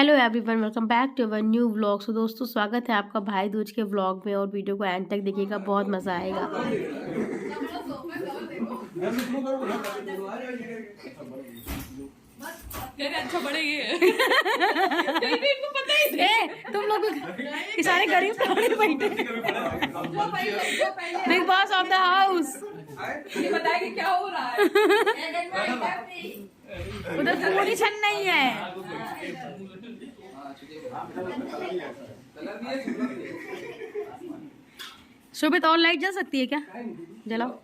Hello everyone, welcome back to our new vlog. So दोस्तों, स्वागत है आपका भाई दूज के व्लॉग में और वीडियो को एंड तक देखिएगा, बहुत मज़ा आएगा। अच्छा बड़े ये इनको पता ही नहीं। तुम लोग सारे गरीब बैठे big boss of the house. ये बताएगी क्या हो रहा है। उधर पूरी छन नहीं है। शोभित और लाइट जल सकती है क्या? जलाओ।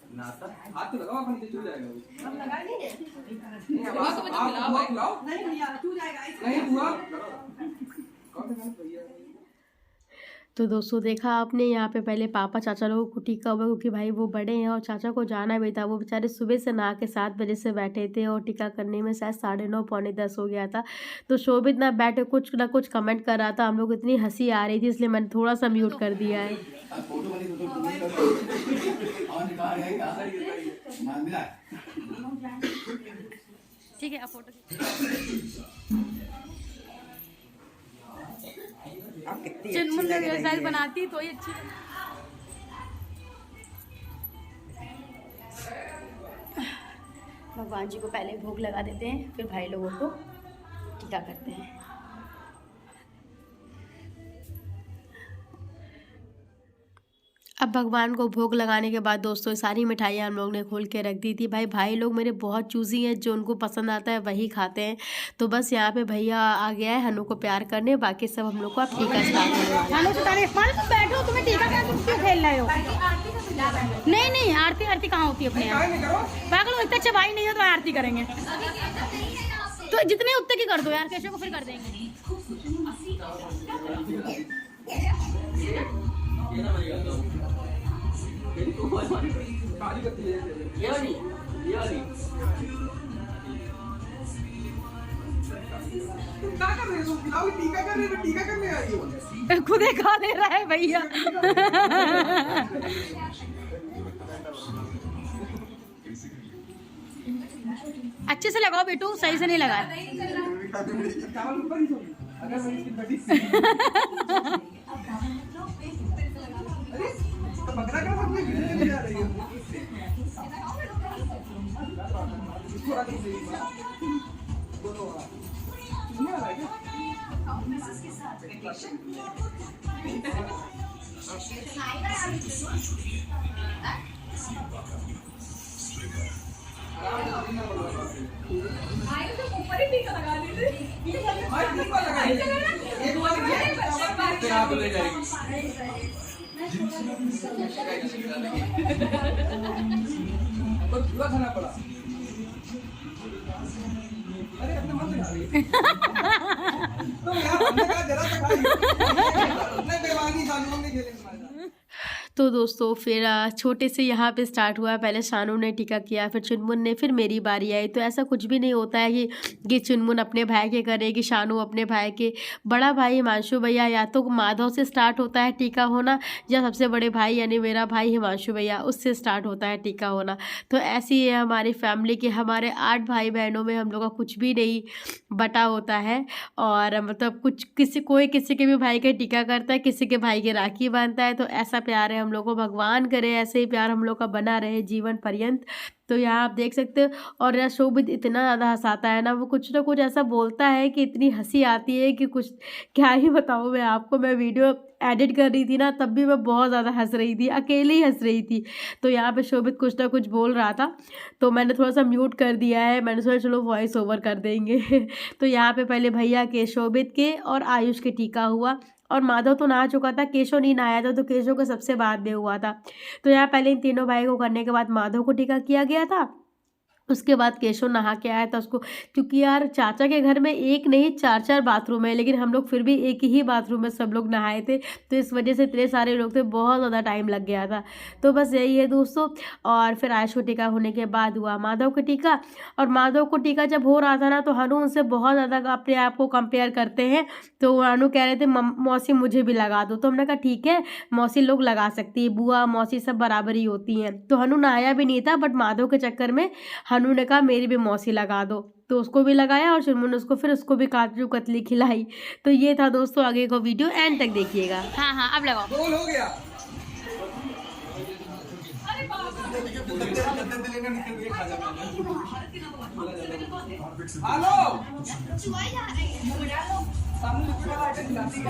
नाश्ता हाथ तो लगाओ, अपन छू जाएगा वो। हम लगा लिए नहीं हुआ। कौन सा भैया? तो दोस्तों, देखा आपने यहाँ पे पहले पापा चाचा लोगों को टीका हुआ, क्योंकि भाई वो बड़े हैं और चाचा को जाना भी था। वो बेचारे सुबह से नहा के 7 बजे से बैठे थे और टीका करने में शायद 9:30 पौने 10 हो गया था। तो शोभित ना बैठे कुछ ना कुछ कमेंट कर रहा था, हम लोग इतनी हंसी आ रही थी, इसलिए मैंने थोड़ा सा म्यूट कर दिया है। ठीक है, अब फोटो चुनमुन का हेयर स्टाइल बनाती तो ही अच्छी। भगवान जी को पहले भोग लगा देते हैं, फिर भाई लोगों को टीका करते हैं। अब भगवान को भोग लगाने के बाद दोस्तों सारी मिठाइयाँ हम लोग ने खोल के रख दी थी। भाई लोग मेरे बहुत चूज़ी हैं, जो उनको पसंद आता है वही खाते हैं। तो बस यहाँ पे भैया आ गया है हनु को प्यार करने, बाकी सब हम लोग को अब टीका स्टार्ट होने वाला है। बैठो, तुम्हें टीका क्या, तुम क्यों खेल रहे हो? नहीं आरती कहाँ होती है अपने यहाँ? पागल हो, इतने अच्छे भाई नहीं हो तो आरती करेंगे। तो जितने उतने की कर दो यार, कैसे को फिर कर देंगे। टीका करने आई हो। खुद ही खा ले रहा है भैया। अच्छे से लगाओ बेटू, सही से नहीं लगा। ऊपर ही टीका लगा दी। पूरा खाना पड़ा। अरे अपने मन से खा रही है। तो यार हमने कहा जरा सा खाइए। नहीं बेवानी सालू ने खेले हमारे साथ। तो दोस्तों फिर छोटे से यहाँ पे स्टार्ट हुआ। पहले शानू ने टीका किया, फिर चुनमुन ने, फिर मेरी बारी आई। तो ऐसा कुछ भी नहीं होता है कि चुनमुन अपने भाई के करे, कि शानू अपने भाई के। बड़ा भाई हिमांशु भैया, या तो माधव से स्टार्ट होता है टीका होना, या सबसे बड़े भाई यानी मेरा भाई हिमांशु भैया, उससे स्टार्ट होता है टीका होना। तो ऐसी है हमारी फैमिली की। हमारे 8 भाई बहनों में हम लोग का कुछ भी नहीं बटा होता है। और मतलब कोई किसी के भी भाई के टीका करता है, किसी के भाई के राखी बांधता है। तो ऐसा प्यार है हम लोग को। भगवान करे ऐसे ही प्यार हम लोग का बना रहे जीवन पर्यंत। तो यहाँ आप देख सकते हो। और यार शोभित इतना ज़्यादा हंसाता है ना, वो कुछ ना कुछ ऐसा बोलता है कि इतनी हंसी आती है कि कुछ क्या ही बताऊँ मैं आपको। मैं वीडियो एडिट कर रही थी ना, तब भी मैं बहुत ज़्यादा हंस रही थी, अकेले ही हंस रही थी। तो यहाँ पे शोभित कुछ ना कुछ बोल रहा था, तो मैंने थोड़ा सा म्यूट कर दिया है। मैंने सोचा चलो वॉइस ओवर कर देंगे। तो यहाँ पे पहले भैया के, शोभित के और आयुष के टीका हुआ। और माधव तो नहा चुका था, केशव नहीं नहाया था, तो केशव का सबसे बाद में हुआ था। तो यहाँ पहले इन तीनों भाई को करने के बाद माधव को टीका किया गया था। उसके बाद केशव नहा के आया था उसको, क्योंकि यार चाचा के घर में एक नहीं 4-4 बाथरूम है, लेकिन हम लोग फिर भी एक ही बाथरूम में सब लोग नहाए थे, तो इस वजह से इतने सारे लोग थे, बहुत ज़्यादा टाइम लग गया था। तो बस यही है दोस्तों। और फिर आयुष को टीका होने के बाद हुआ माधव का टीका, और माधव को टीका जब हो रहा था ना, तो हनु उनसे बहुत ज़्यादा अपने आप को कंपेयर करते हैं। तो हनु कह रहे थे मौसी मुझे भी लगा दो, तो हमने कहा ठीक है मौसी लोग लगा सकती है, बुआ मौसी सब बराबर ही होती हैं। तो हनु नहाया भी नहीं था, बट माधव के चक्कर में हनु ने कहा मेरी भी मौसी लगा दो, तो उसको भी लगाया और चुनमुन ने उसको फिर उसको भी काजू कतली खिलाई। तो ये था दोस्तों, आगे को वीडियो एंड तक देखिएगा। हाँ हाँ अब लगाओ। गोल हो गया। हेलो सामने लिक्विड वाला आइटम खिलाती है।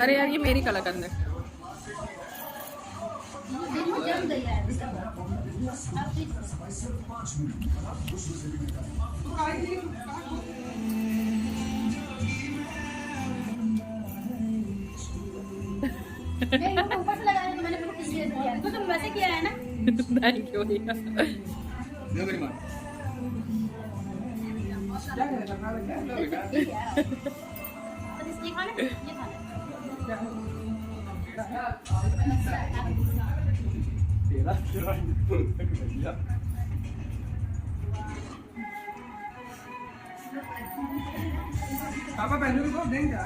अरे यार ये मेरी कलाकंद है। ऊपर से लगाया तो मैंने बिल्कुल सीरियस किया, तो तुम वैसे किया है ना। थैंक यू भैया। दे मेरी मां क्या करना है ये खाना ये खाना पापा पहले भी तो देंगे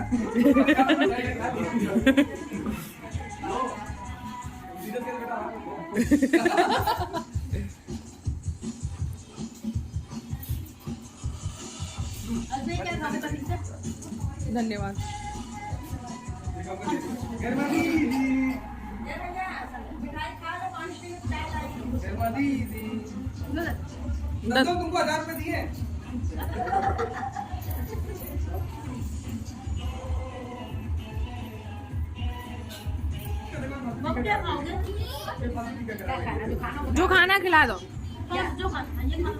धन्यवाद। तुमको 1000 रुपए दिए। जो खाना खिला दो। जो खाना ये खाना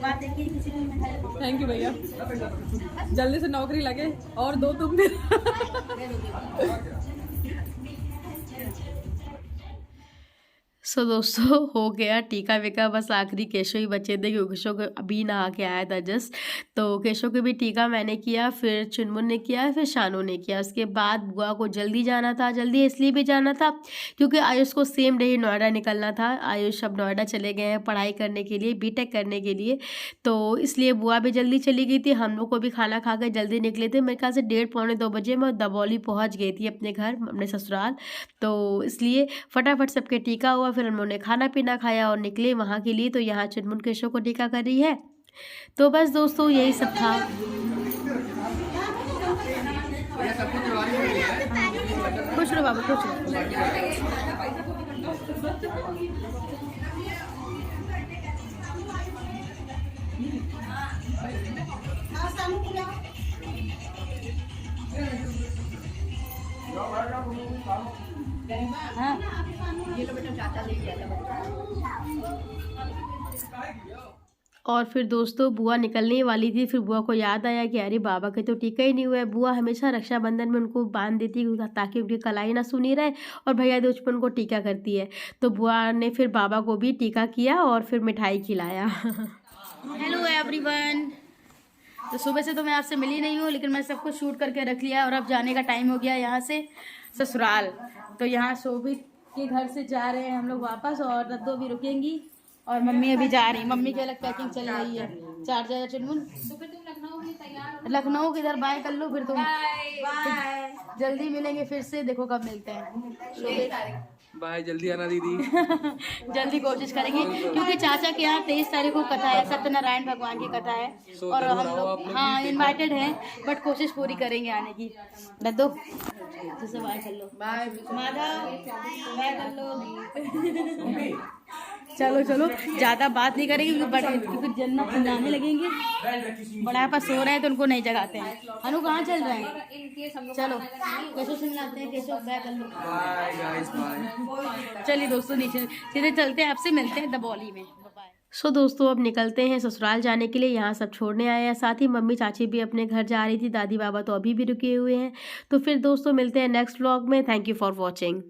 बात देखिए किसी ने मिठाई थैंक यू भैया। जल्दी से नौकरी लगे और दो तुम भी। सो दोस्तों हो गया टीका वीका, बस आखिरी केशव ही बचे थे, क्योंकि केशव को अभी नहा के आया था जस्ट। तो केशव को भी टीका मैंने किया, फिर चुनमुन ने किया, फिर शानू ने किया। उसके बाद बुआ को जल्दी जाना था, जल्दी इसलिए भी जाना था क्योंकि आयुष को सेम डे ही नोएडा निकलना था। आयुष अब नोएडा चले गए हैं पढ़ाई करने के लिए, बीटेक करने के लिए, तो इसलिए बुआ भी जल्दी चली गई थी। हम लोग को भी खाना खा कर जल्दी निकले थे। मेरे ख्याल से 1:30-2 बजे मैं दबौली पहुँच गई थी अपने घर, अपने ससुराल। तो इसलिए फटाफट सबके टीका हुआ, फिर हम लोगों ने खाना पीना खाया और निकले वहाँ के लिए। तो यहाँ चुनमुन केशव को टीका कर रही है। तो बस दोस्तों यही सब था। खुश रहो बाबू, खुश रहो। और फिर दोस्तों बुआ निकलने वाली थी, फिर बुआ को याद आया कि अरे बाबा के तो टीका ही नहीं हुआ है। बुआ हमेशा रक्षाबंधन में उनको बांध देती ताकि उनकी कलाई ना सुनी रहे, और भैया दूज पर उनको टीका करती है। तो बुआ ने फिर बाबा को भी टीका किया और फिर मिठाई खिलाया। Hello everyone. तो सुबह से तो मैं आपसे मिली नहीं हूँ, लेकिन मैं सब कुछ शूट करके रख लिया और अब जाने का टाइम हो गया यहाँ से ससुराल। तो यहाँ शोभित के घर से जा रहे हैं हम लोग वापस, और रद्दो भी रुकेंगी और मम्मी अभी जा रही। मम्मी की अलग पैकिंग चल रही है। चार जगह चुनमुन, तो फिर तुम लखनऊ में तैयार, लखनऊ किधर बाय कर लो, फिर तुम बाय। जल्दी मिलेंगे फिर से, देखो कब मिलते हैं। बाय, जल्दी आना दीदी। जल्दी कोशिश करेंगे, क्योंकि चाचा के यहाँ 23 तारीख को कथा है, सत्यनारायण भगवान की कथा है, और हम लोग हाँ इनवाइटेड हैं, बट कोशिश पूरी करेंगे आने की। दद्दो जैसे बाय कर लो, बाय माधव बाय कर लो। चलो चलो ज़्यादा बात नहीं करेंगे, क्योंकि जन्नत जाने लगेंगे। बड़ा पास सो रहे हैं तो उनको नहीं जगाते हैं। अनु कहाँ चल रहे हैं? चलो केशव से मिलाते हैं। केशव बाय कर लो। Bye guys, bye. चलिए दोस्तों नीचे सीधे चलते हैं, आपसे मिलते हैं दबौली में। सो दोस्तों अब निकलते हैं ससुराल जाने के लिए। यहाँ सब छोड़ने आए हैं, साथ ही मम्मी चाची भी अपने घर जा रही थी, दादी बाबा तो अभी भी रुके हुए हैं। तो फिर दोस्तों मिलते हैं नेक्स्ट व्लॉग में। Thank you for watching.